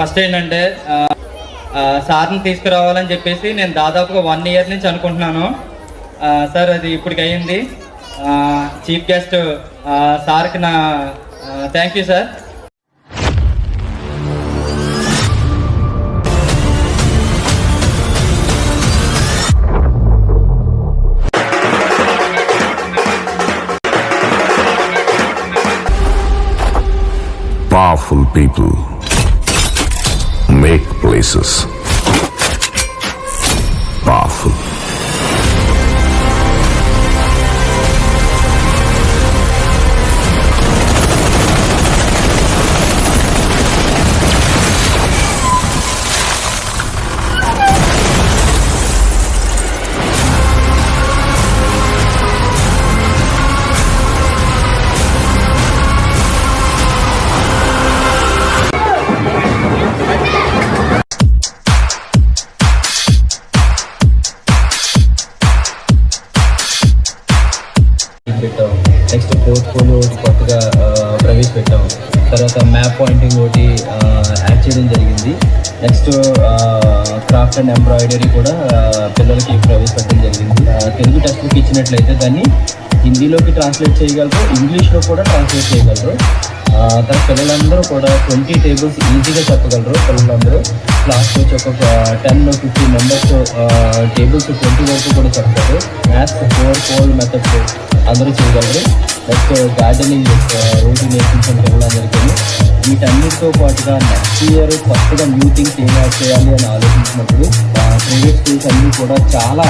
First ఏంటంటే సార్ని తీసుకురావాలని చెప్పేసి నేను దాదాపుగా 1 year నుంచి అనుకుంటున్నాను. సార్ అది ఇప్పటికి అయ్యింది. చీఫ్ గెస్ట్ సార్కి నా thank you sir. Powerful people make places powerful. పెట్టాం. నెక్స్ట్ పోర్ట్ఫోలియో కొత్తగా ప్రవేశపెట్టాం. తర్వాత మ్యాప్ పాయింటింగ్ ఒకటి యాడ్ చేయడం జరిగింది. నెక్స్ట్ క్రాఫ్ట్ అండ్ ఎంబ్రాయిడరీ కూడా పిల్లలకి ప్రవేశపెట్టడం జరిగింది. తెలుగు టెక్స్ట్ బుక్ ఇచ్చినట్లయితే దాన్ని హిందీలోకి ట్రాన్స్లేట్ చేయగలరు, ఇంగ్లీష్లో కూడా ట్రాన్స్లేట్ చేయగలరు. తర్వాత పిల్లలందరూ కూడా 20 tables ఈజీగా చెప్పగలరు. పిల్లలందరూ క్లాస్కి వచ్చి ఒక 10-15 members tables 20 వరకు కూడా చెప్తారు. మ్యాథ్స్ 4 మెథడ్స్ అందరూ చేయగలరు. నెక్స్ట్ గార్డెనింగ్ రోజు నేర్పించిన పిల్లలందరికీ. వీటన్నిటితో పాటుగా నెక్స్ట్ ఇయర్ కొత్తగా న్యూ థింగ్స్ ఏం యాడ్ చేయాలి అని ఆలోచించినప్పుడు ప్రైవేట్ స్కూల్స్ అన్నీ కూడా చాలా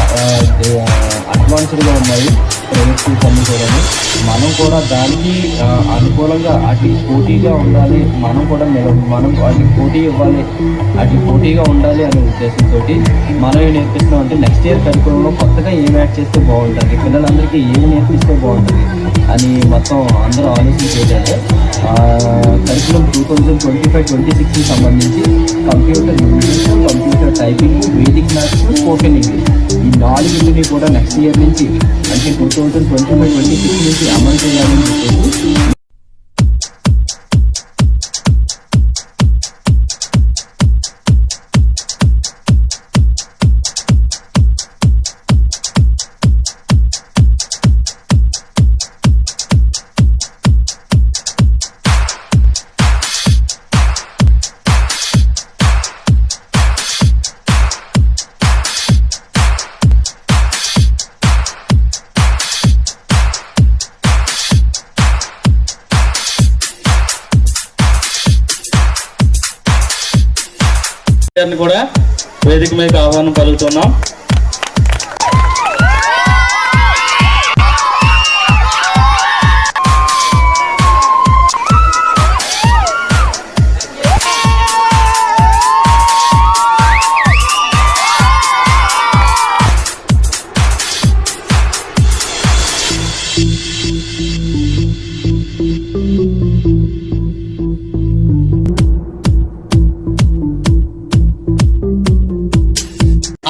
అడ్వాన్స్డ్గా ఉన్నాయి. ప్రైవేట్ స్కూల్స్ అన్నీ కూడా మనం కూడా దానికి అనుకూలంగా అటు పోటీగా ఉండాలి, మనం కూడా మనం వాటికి పోటీ ఇవ్వాలి, అటు పోటీగా ఉండాలి అనే ఉద్దేశంతో మనం ఏం నేర్పిస్తున్నాం అంటే నెక్స్ట్ ఇయర్ కరికులంలో కొత్తగా ఏం యాడ్ చేస్తే బాగుంటుంది, పిల్లలందరికీ ఏమి నేర్పిస్తే బాగుంటుంది అని మొత్తం అందరూ ఆలోచించేటంటే కరికులం 2025-26కి సంబంధించి computer English, computer typing, Vedic maths, spoken English ఈ 4 కూడా నెక్స్ట్ ఇయర్ నుంచి అంటే 2025-26 నుంచి అమలు చేయాలని చెప్పేసి కూడా వేదిక మీద ఆహ్వానం పలుకుతున్నాం.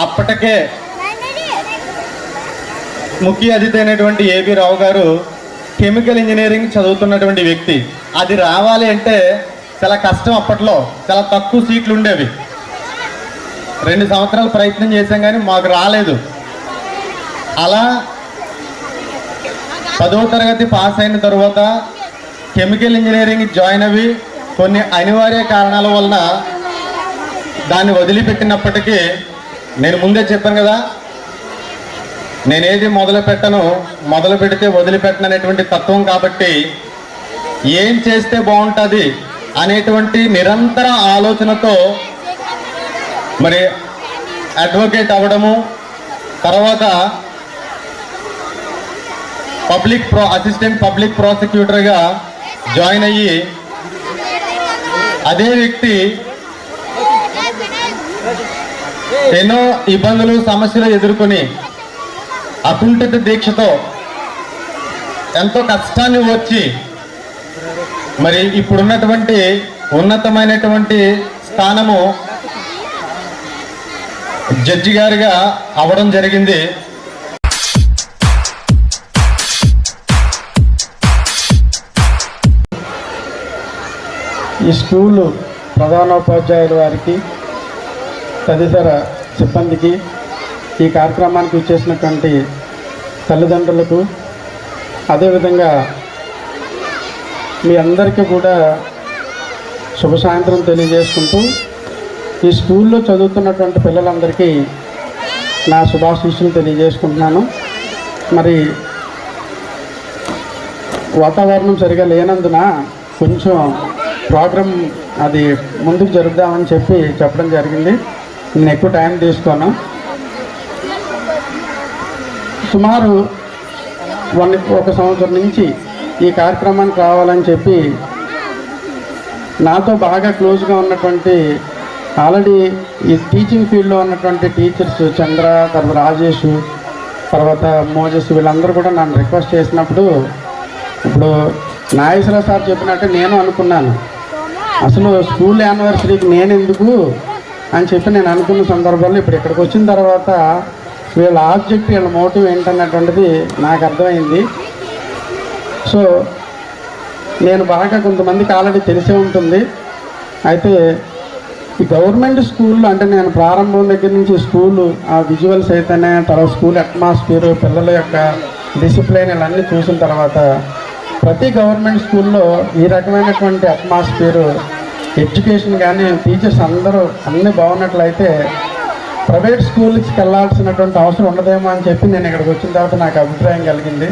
అప్పటికే ముఖ్య అతిథి అయినటువంటి ఏబి రావు గారు కెమికల్ ఇంజనీరింగ్ చదువుతున్నటువంటి వ్యక్తి. అది రావాలి అంటే చాలా కష్టం. అప్పట్లో చాలా తక్కువ సీట్లు ఉండేవి. 2 సంవత్సరాలు ప్రయత్నం చేశాం కానీ మాకు రాలేదు. అలా 10వ తరగతి పాస్ అయిన తర్వాత కెమికల్ ఇంజనీరింగ్ జాయిన్ అవి కొన్ని అనివార్య కారణాల వలన దాన్ని వదిలిపెట్టినప్పటికీ నేను ముందే చెప్పాను కదా, నేనేది మొదలు పెడితే వదిలిపెట్టను అనేటువంటి తత్వం. కాబట్టి ఏం చేస్తే బాగుంటుంది అనేటువంటి నిరంతర ఆలోచనతో మరి అడ్వకేట్ అవ్వడము, తర్వాత అసిస్టెంట్ పబ్లిక్ ప్రాసిక్యూటర్గా జాయిన్ అయ్యి అదే వ్యక్తి ఎన్నో ఇబ్బందులు సమస్యలు ఎదుర్కొని అకుంఠిత దీక్షతో ఎంతో కష్టాన్ని వచ్చి మరి ఇప్పుడున్నటువంటి ఉన్నతమైనటువంటి స్థానము జడ్జి గారిగా అవడం జరిగింది. ఈ స్కూల్ ప్రధానోపాధ్యాయుల వారికి, తదితర సిబ్బందికి, ఈ కార్యక్రమానికి వచ్చేసినటువంటి తల్లిదండ్రులకు, అదేవిధంగా మీ అందరికీ కూడా శుభ సాయంత్రం తెలియజేసుకుంటూ, ఈ స్కూల్లో చదువుతున్నటువంటి పిల్లలందరికీ నా శుభాశీస్సులు తెలియజేసుకుంటున్నాను. మరి వాతావరణం సరిగా లేనందున కొంచెం ప్రోగ్రాం అది ముందుకు జరుపుదామని చెప్పడం జరిగింది. నేను ఎక్కువ టైం తీసుకోను. సుమారు ఒక సంవత్సరం నుంచి ఈ కార్యక్రమానికి రావాలని చెప్పి నాతో బాగా క్లోజ్గా ఉన్నటువంటి, ఆల్రెడీ ఈ టీచింగ్ ఫీల్డ్లో ఉన్నటువంటి టీచర్స్ చంద్ర, తర్వాత రాజేష్, తర్వాత మోజెస్, వీళ్ళందరూ కూడా నన్ను రిక్వెస్ట్ చేసినప్పుడు, ఇప్పుడు నాగేశ్వరరావు సార్ చెప్పినట్టు నేను అనుకున్నాను, అసలు స్కూల్ యానివర్సరీకి నేను ఎందుకు అని చెప్పి నేను అనుకున్న సందర్భంలో ఇప్పుడు ఇక్కడికి వచ్చిన తర్వాత వీళ్ళ ఆబ్జెక్ట్, వీళ్ళ మోటివ్ ఏంటన్నటువంటిది నాకు అర్థమైంది. సో నేను బాగా కొంతమందికి ఆల్రెడీ తెలిసే ఉంటుంది. అయితే ఈ గవర్నమెంట్ స్కూల్లో అంటే నేను ప్రారంభం దగ్గర నుంచి స్కూలు ఆ విజువల్స్ అయితేనే, తర్వాత స్కూల్ అట్మాస్ఫియర్, పిల్లల యొక్క డిసిప్లిన్ ఇవన్నీ చూసిన తర్వాత ప్రతి గవర్నమెంట్ స్కూల్లో ఈ రకమైనటువంటి అట్మాస్ఫియర్, ఎడ్యుకేషన్ కానీ టీచర్స్ అందరూ అన్నీ బాగున్నట్లయితే ప్రైవేట్ స్కూల్స్కి వెళ్ళాల్సినటువంటి అవసరం ఉండదేమో అని చెప్పి నేను ఇక్కడికి వచ్చిన తర్వాత నాకు అభిప్రాయం కలిగింది.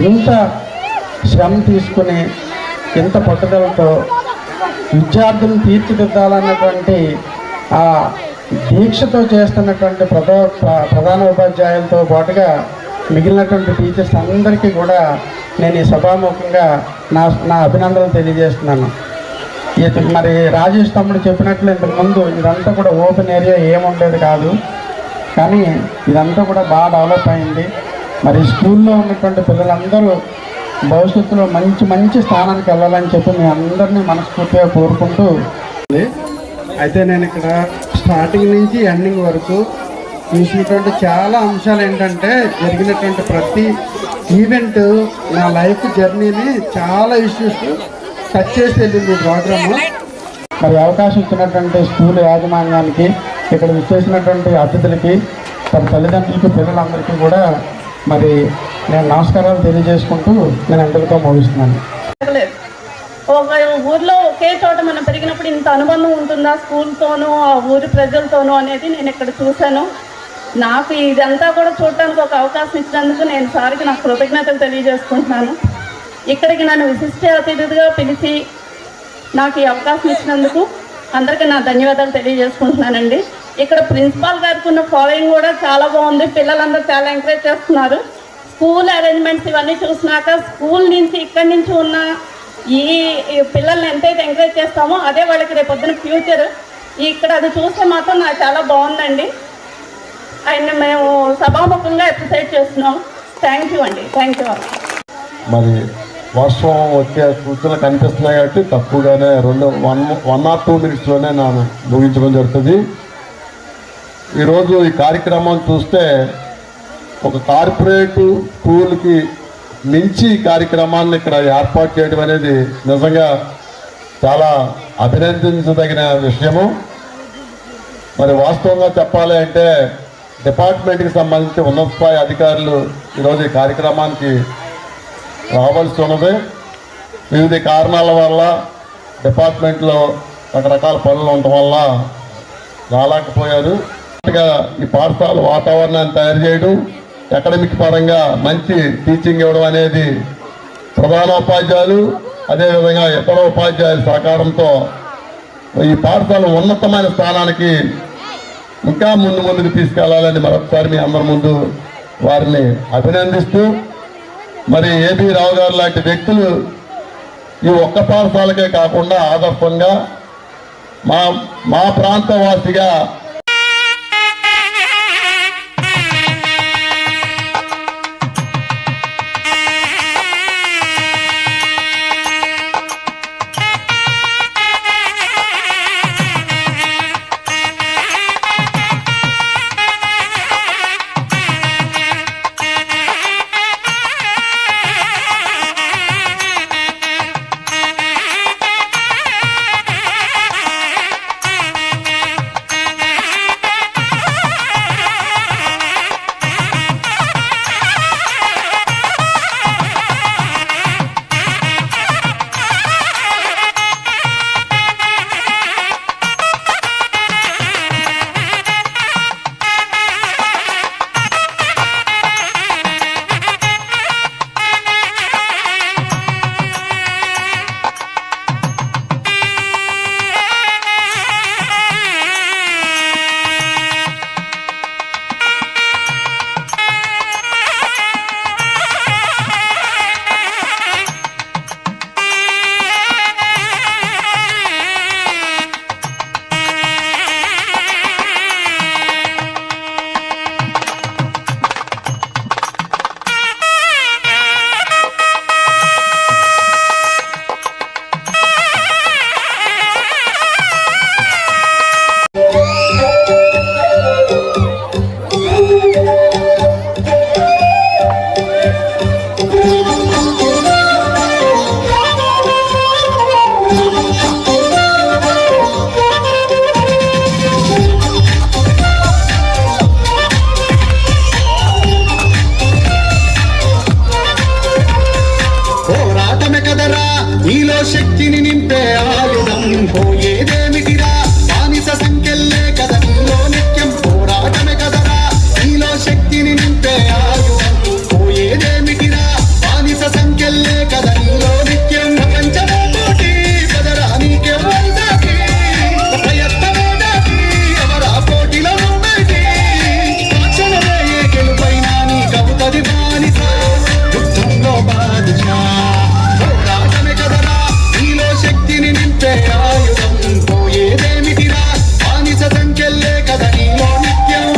ఇంత శ్రమ తీసుకుని, ఇంత పట్టుదలతో విద్యార్థులను తీర్చిదిద్దాలన్నటువంటి ఆ దీక్షతో చేస్తున్నటువంటి ప్రధాన ఉపాధ్యాయులతో పాటుగా మిగిలినటువంటి టీచర్స్ అందరికీ కూడా నేను ఈ సభాముఖంగా నా అభినందనలు తెలియజేస్తున్నాను. మరి రాజేష్ తమ్ముడు చెప్పినట్లు ఇంతకుముందు ఇదంతా కూడా ఓపెన్ ఏరియా ఏముండేది కాదు, కానీ ఇదంతా కూడా బాగా డెవలప్ అయింది. మరి స్కూల్లో ఉన్నటువంటి పిల్లలందరూ భవిష్యత్తులో మంచి మంచి స్థానానికి వెళ్ళాలని చెప్పి మీ అందరినీ మనస్ఫూర్తిగా కోరుకుంటూ, అయితే నేను ఇక్కడ స్టార్టింగ్ నుంచి ఎండింగ్ వరకు చూసినటువంటి చాలా అంశాలు ఏంటంటే, జరిగినటువంటి ప్రతి ఈవెంట్ నా లైఫ్ జర్నీని చాలా ఇష్యూస్ టచ్ చేసి వెళ్ళింది ఈ ప్రోగ్రాము. మరి అవకాశం ఇచ్చినటువంటి స్కూల్ యాజమాన్యానికి, ఇక్కడ విచ్చేసినటువంటి అతిథులకి, తన తల్లిదండ్రులకి, పిల్లలందరికీ కూడా మరి నేను నమస్కారాలు తెలియజేసుకుంటూ నేను అందరితో ముగిస్తున్నాను. ఒక ఊర్లో ఒకే చోట మనం పెరిగినప్పుడు ఇంత అనుబంధం ఉంటుందా స్కూల్తోనూ, ఆ ఊరి ప్రజలతోనూ అనేది నేను ఇక్కడ చూశాను. నాకు ఇదంతా కూడా చూడటానికి ఒక అవకాశం ఇచ్చినందుకు నేను సార్కి నాకు కృతజ్ఞతలు తెలియజేసుకుంటున్నాను. ఇక్కడికి నన్ను విశిష్ట అతిథిగా పిలిచి నాకు ఈ అవకాశం ఇచ్చినందుకు అందరికీ నా ధన్యవాదాలు తెలియజేసుకుంటున్నానండి. ఇక్కడ ప్రిన్సిపాల్ గారికి ఉన్న ఫాలోయింగ్ కూడా చాలా బాగుంది. పిల్లలందరూ చాలా ఎంకరేజ్ చేస్తున్నారు. స్కూల్ అరేంజ్మెంట్స్ ఇవన్నీ చూసినాక స్కూల్ నుంచి ఇక్కడి నుంచి ఉన్న ఈ పిల్లల్ని ఎంతైతే ఎంకరేజ్ చేస్తామో అదే వాళ్ళకి రేపొద్దున ఫ్యూచర్. ఇక్కడ అది చూస్తే మాత్రం నాకు చాలా బాగుందండి. ఆయన మేము సభాముఖంగా అప్రిషియేట్ చేస్తున్నాం. థ్యాంక్ యూ అండి. Thank you. మరి వర్షం వచ్చే సూచనలు కనిపిస్తున్నాయి కాబట్టి తక్కువగానే 1 or 2 minutesలోనే నేను ముగించడం జరుగుతుంది. ఈరోజు ఈ కార్యక్రమం చూస్తే ఒక కార్పొరేట్ స్కూల్కి మించి కార్యక్రమాన్ని ఇక్కడ ఏర్పాటు చేయడం అనేది నిజంగా చాలా అభినందించదగిన విషయము. మరి వాస్తవంగా చెప్పాలి అంటే డిపార్ట్మెంట్కి సంబంధించి ఉన్నత స్థాయి అధికారులు ఈరోజు ఈ కార్యక్రమానికి రావాల్సి ఉన్నది. వివిధ కారణాల వల్ల డిపార్ట్మెంట్లో రకరకాల పనులు ఉండటం వల్ల రాలేకపోయారు. ఈ పాఠశాల వాతావరణాన్ని తయారు చేయడం, అకాడమిక్ పరంగా మంచి టీచింగ్ ఇవ్వడం అనేది ప్రధానోపాధ్యాయులు అదేవిధంగా ఇతర ఉపాధ్యాయుల సహకారంతో ఈ పాఠశాల ఉన్నతమైన స్థానానికి ఇంకా ముందుకు తీసుకెళ్లాలని మరొకసారి మీ అందరి ముందు వారిని అభినందిస్తూ, మరి ఏబీ రావు గారు లాంటి వ్యక్తులు ఈ ఒక్క పాఠశాలకే కాకుండా ఆదర్శంగా మా ప్రాంతవాసిగా శక్తిని నింపే ఆయుధం పోయేదేమిటిరా బానిస సంఖ్యల్లే కదా నీలో నిత్యం పోరాటమే కదరా నీలో శక్తిని నింపే ఆయుధం పోయేదేమిటిరా బానిస సంఖ్యల్లే కదా నీలో నిత్యం ప్రపంచమే పోటీ పదరా నీకెవ్వరి దాటి ప్రయత్నమే దాటి ఎవరా పోటీలో నువ్వేటి క్షణమే ఏ గెలుపైనా నీ కవుతది బానిస యుద్ధంలో బాదుషా పోరాటమే కదరా నీలో శక్తిని నింపే ఆయుధం పోయేదేమిటిరా బానిస సంఖ్యల్లే కదా నీలో నిత్యం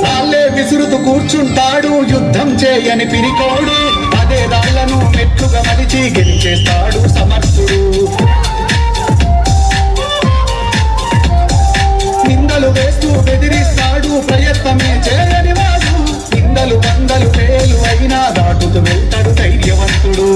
రాళ్ళే విసురుతూ కూర్చుంటాడు యుద్ధం చేయని పిరికోడు అదే రాళ్లను మెట్లుగా మలిచి గెలిచేస్తాడు సమర్థుడు నిందలు వేస్తూ బెదిరిస్తాడు ప్రయత్నమే చేయని వాడు నిందలు వందలు వేలు అయినా దాటుతూ వెళ్తాడు ధైర్యవంతుడు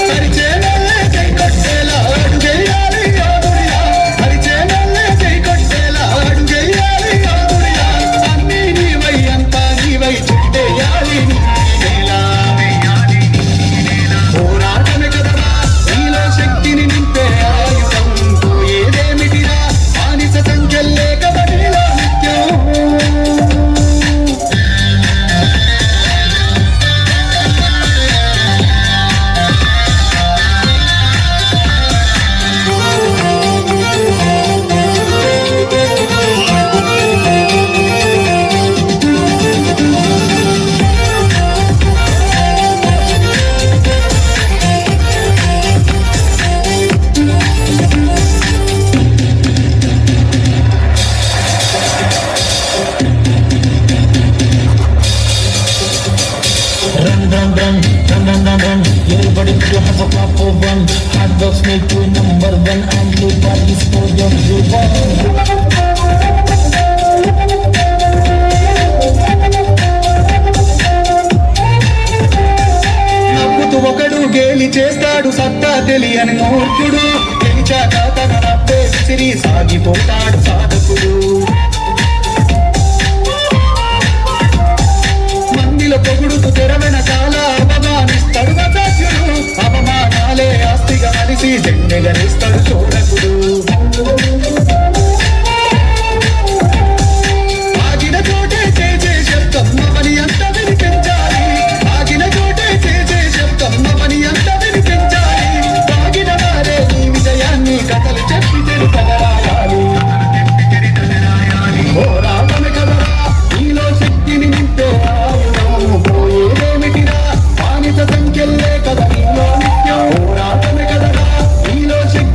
పరిచేనల్లే జై కొట్టేలా అడుగేయాలి యోధుడిలా పరిచేనల్లే జై కొట్టేలా అడుగేయాలి యోధుడిలా అన్నీ నీవై అంతా నీవై చుట్టేయాలి పోరాటమే కదరా నీలో శక్తిని నింపే ఆయుధం పోయేదేమిటిరా బానిస సంఖ్యల్లే కదా నీలో నిత్యం Run. Everybody to have a clap for one. Hard works make you number one, and your body's for your one. నవ్వుతూ ఒకడు గేలి చేస్తాడు సత్తా తెలియని మూర్ఖుడు గెలిచాక తన నవ్వే విసిరి సాగిపోతాడు సాధకుడు మందిలో పొగుడుతూ తెరవెన చాలా అవమానిస్తాడు అసాధ్యుడు అవమానాలే ఆస్తిగా మలిసి జెండెగరేస్తాడు చోరకుడు ఆగిన చోటే చేసే శబ్దం అవని అంత వినిపించాలి ఆగిన చోటే చేసే శబ్దం అవని అంత వినిపించాలి ఆగిన వారే ఈ విజయాన్ని కథలు చెప్పి తెలుపగరాయాలి పోరాటమే కదరా నీలో శక్తిని నింపే ఆయుధం పోయేదేమిటిరా బానిస సంఖ్యల్లే కదా నీలో నిత్యం పోరాటమే కదరా నీలో శక్తి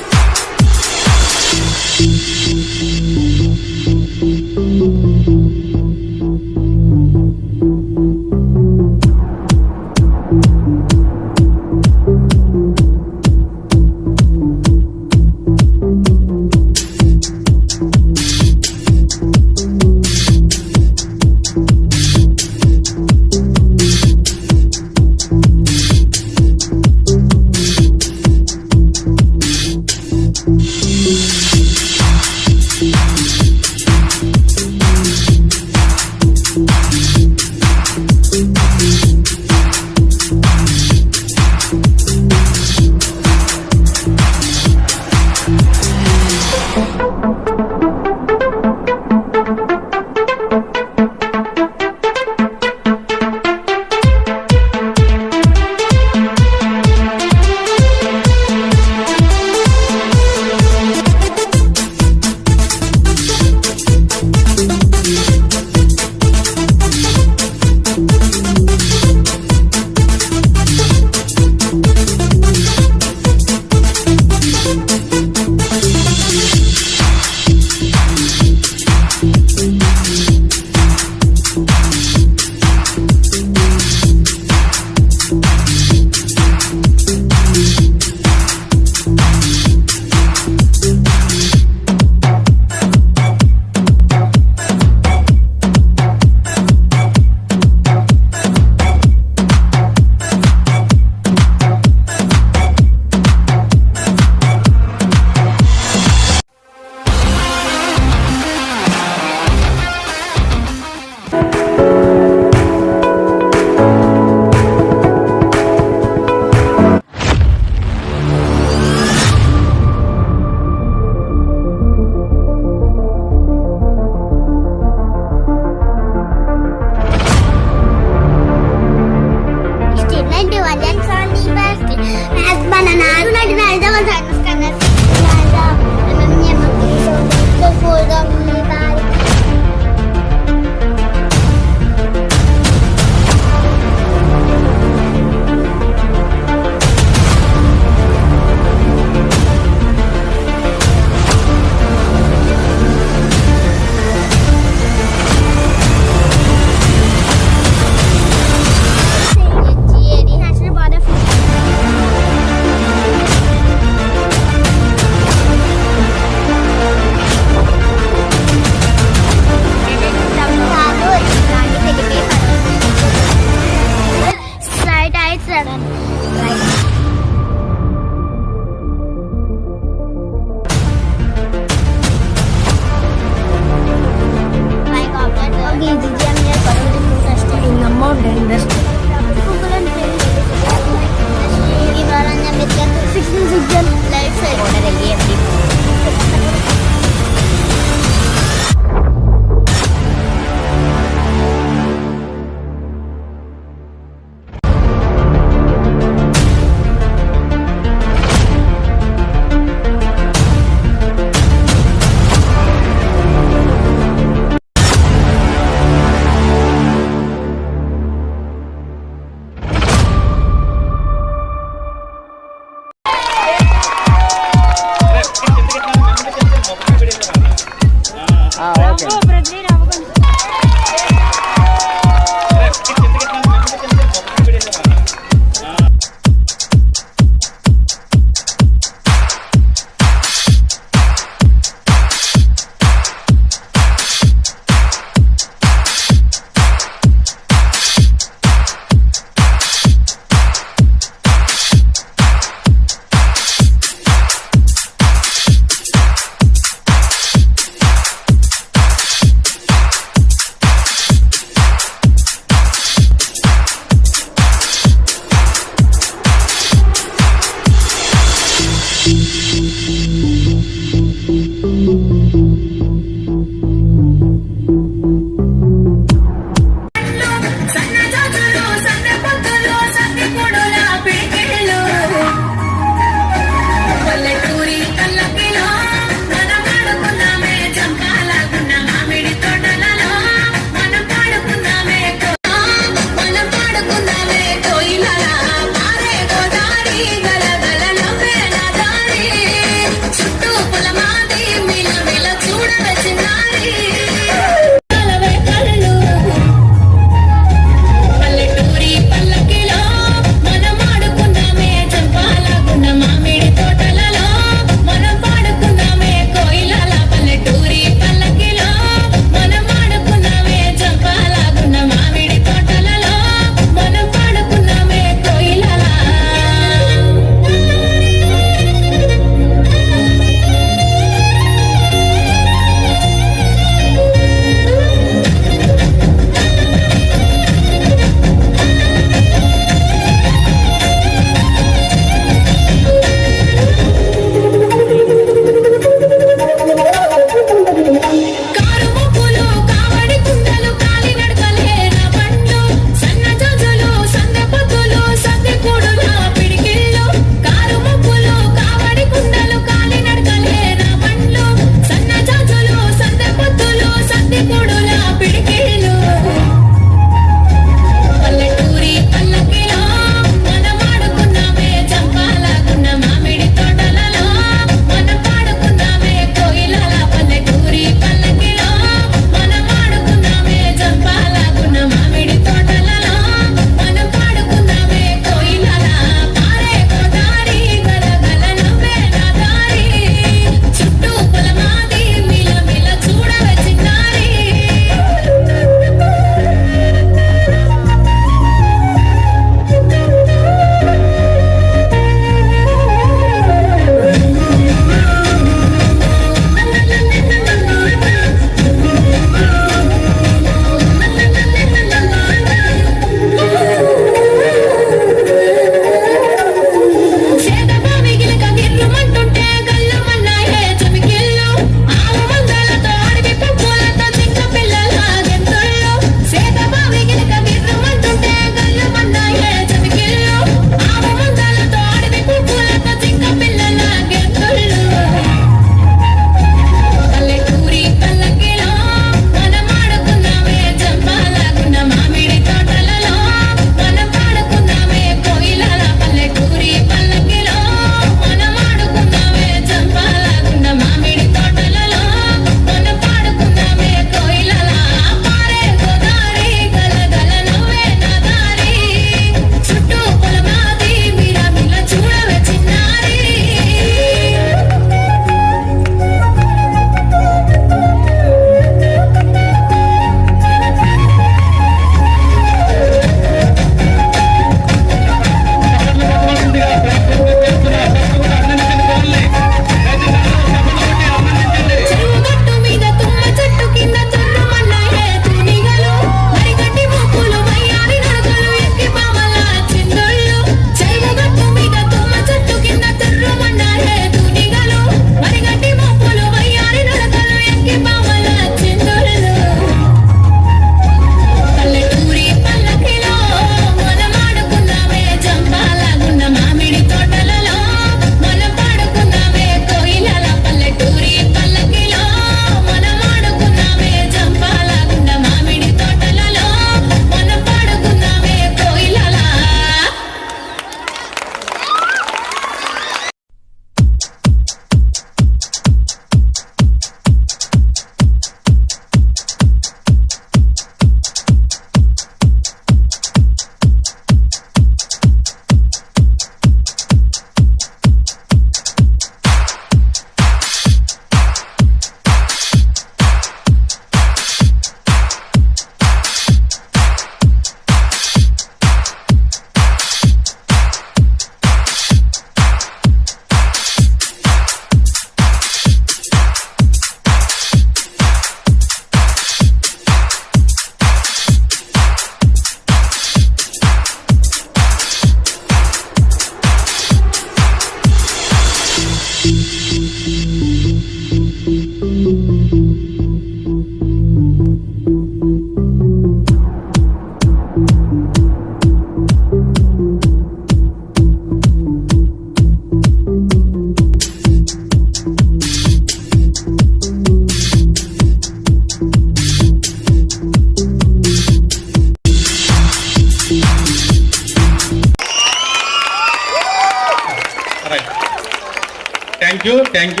థ్యాంక్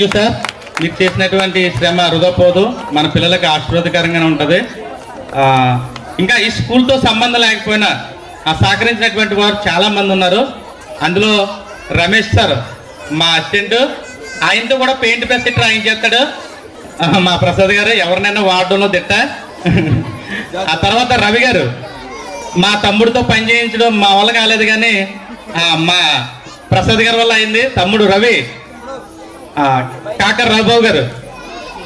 యూ సార్. మీరు చేసినటువంటి శ్రమ వృధా పోదు, మన పిల్లలకి ఆశీర్వాదకరంగానే ఉంటుంది. ఇంకా ఈ స్కూల్తో సంబంధం లేకపోయినా సహకరించినటువంటి వారు చాలామంది ఉన్నారు. అందులో రమేష్ సార్ మా అసిస్టెంట్, ఆయనతో కూడా పెయింట్ ప్రెస్ ఇట్లా ఆయన చేస్తాడు. మా ప్రసాద్ గారు ఎవరినైనా వాడడంలో తిట్ట. ఆ తర్వాత రవి గారు మా తమ్ముడితో పని చేయించడం మా వల్ల కాలేదు, కానీ మా ప్రసాద్ గారి వల్ల అయింది. తమ్ముడు రవి, కాకర్ రాఘబాబు గారు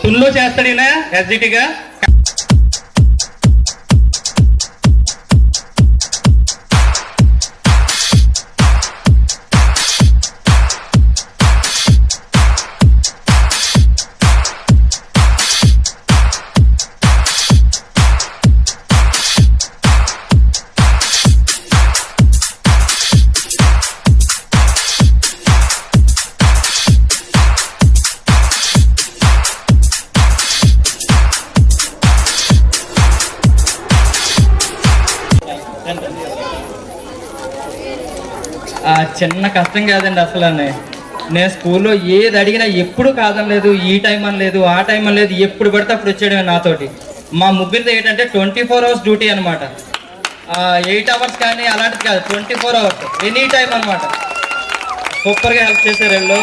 తుల్లో చేస్తాడు ఈయన ఎస్జిటిగా. చిన్న కష్టం కాదండి అసలు. నేను స్కూల్లో ఏది అడిగినా ఎప్పుడు కాదనలేదు, ఈ టైం అని లేదు, ఆ టైం అని లేదు, ఎప్పుడు పడితే అప్పుడు వచ్చేయడమే నాతోటి. మా ముగ్గురితో ఏంటంటే 24 hours డ్యూటీ అనమాట. 8 hours కానీ అలాంటిది కాదు, 24 hours ఎనీ టైం అనమాట. సూపర్గా హెల్ప్ చేశారు వీళ్ళు.